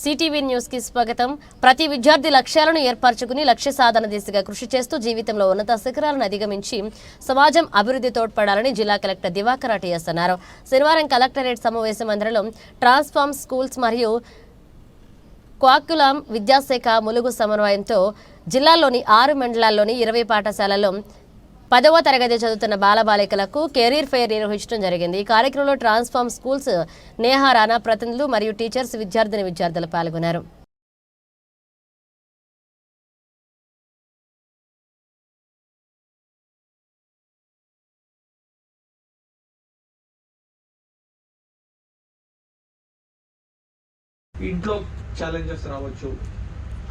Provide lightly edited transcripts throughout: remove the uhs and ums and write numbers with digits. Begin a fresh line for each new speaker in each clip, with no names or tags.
CTV news కి స్వాగతం. ప్రతి విద్యార్థి లక్ష్యాలను ఏర్పరచుకుని లక్ష్య సాధన దిశగా కృషి చేస్తూ జీవితంలో ఉన్నత శిఖరాలను అధిగమించి సమాజం అభివృద్ధి తోడ్పడాలని జిల్లా కలెక్టర్ దివాకర్ టిఎస్ అన్నారు. శనివారం కలెక్టరేట్ సమావేశ మందిరంలో ట్రాన్స్ఫార్మ్ స్కూల్స్ మరియు క్వాక్యులం విద్యాశాఖ ములుగు సమన్వయంతో జిల్లాలోని 6 మండలాల్లోని 20 పాఠశాలల్లో 10వ తరగతి చదువుతున్న బాలబాలికలకు కెరీర్ ఫెయిర్ నిర్వహించడం జరిగింది. ఈ కార్యక్రమంలో ట్రాన్స్ఫార్మ్ స్కూల్స్ నేహా రాణా ప్రతినిధులు మరియు టీచర్స్ విద్యార్థులు పాల్గొన్నారు.
ఇంట్లో ఛాలెంజెస్ రావచ్చు,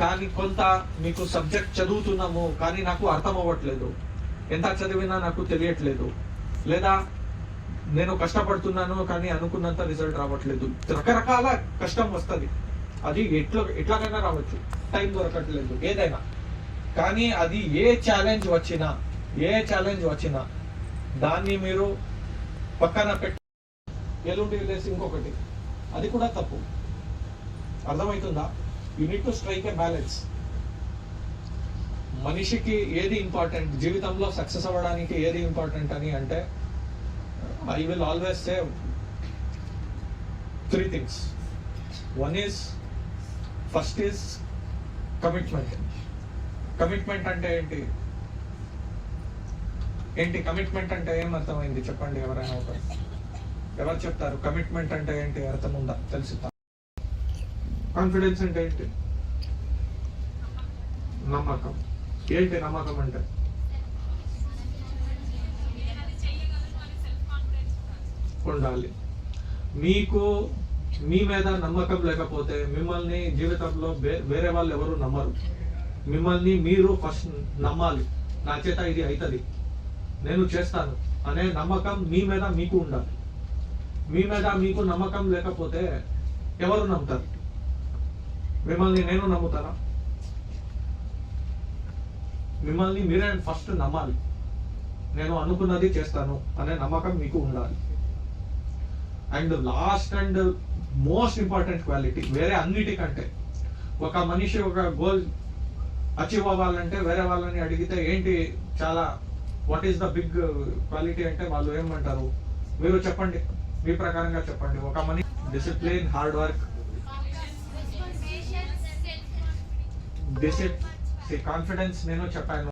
కానీ కొంత మీకు సబ్జెక్ట్ చదువుతున్నాము కానీ నాకు అర్థం అవ్వట్లేదు, ఎంత చదివినా నాకు తెలియట్లేదు, లేదా నేను కష్టపడుతున్నాను కానీ అనుకున్నంత రిజల్ట్ రావట్లేదు. రకరకాల కష్టం వస్తుంది. అది ఎట్లాగైనా రావచ్చు, టైం దొరకట్లేదు, ఏదైనా. కానీ అది ఏ ఛాలెంజ్ వచ్చినా దాన్ని మీరు పక్కన పెట్టి ఎల్లుండి లేసి ఇంకొకటి, అది కూడా తప్పు. అర్థమవుతుందా? You need to strike a balance. మనిషికి ఏది ఇంపార్టెంట్, జీవితంలో సక్సెస్ అవ్వడానికి ఏది ఇంపార్టెంట్ అని అంటే, I will always say 3 things. First is commitment. Commitment అంటే ఏంటి? కమిట్మెంట్ అంటే ఏం అర్థమైంది చెప్పండి, ఎవరైనా ఎవరు చెప్తారు? కమిట్మెంట్ అంటే ఏంటి, అర్థం ఉందా? తెలుసుతా. కాన్ఫిడెన్స్ అంటే ఏంటి? నమ్మకం. ఏంటి నమ్మకం అంటే? ఉండాలి. మీకు మీ మీద నమ్మకం లేకపోతే మిమ్మల్ని జీవితంలో వేరే వాళ్ళు ఎవరు నమ్మరు. మిమ్మల్ని మీరు ఫస్ట్ నమ్మాలి. నా చేత ఇది అవుతుంది, నేను చేస్తాను అనే నమ్మకం మీ మీద మీకు ఉండాలి. మీ మీద మీకు నమ్మకం లేకపోతే ఎవరు నమ్ముతారు? మిమ్మల్ని నేను నమ్ముతారా? మిమ్మల్ని మీరే ఫస్ట్ నమ్మాలి. నేను అనుకున్నది చేస్తాను అనే నమ్మకం మీకు ఉండాలి. And last and most important quality, వేరే అన్నిటికంటే, ఒక మనిషి ఒక గోల్ అచీవ్ అవ్వాలంటే వేరే వాళ్ళని అడిగితే ఏంటి చాలా what is the big quality అంటే వాళ్ళు ఏమంటారు? మీరు చెప్పండి, మీ ప్రకారంగా చెప్పండి. ఒక మనిషి డిసిప్లిన్, హార్డ్ వర్క్, కాన్ఫిడెన్స్ నేను చెప్పాను.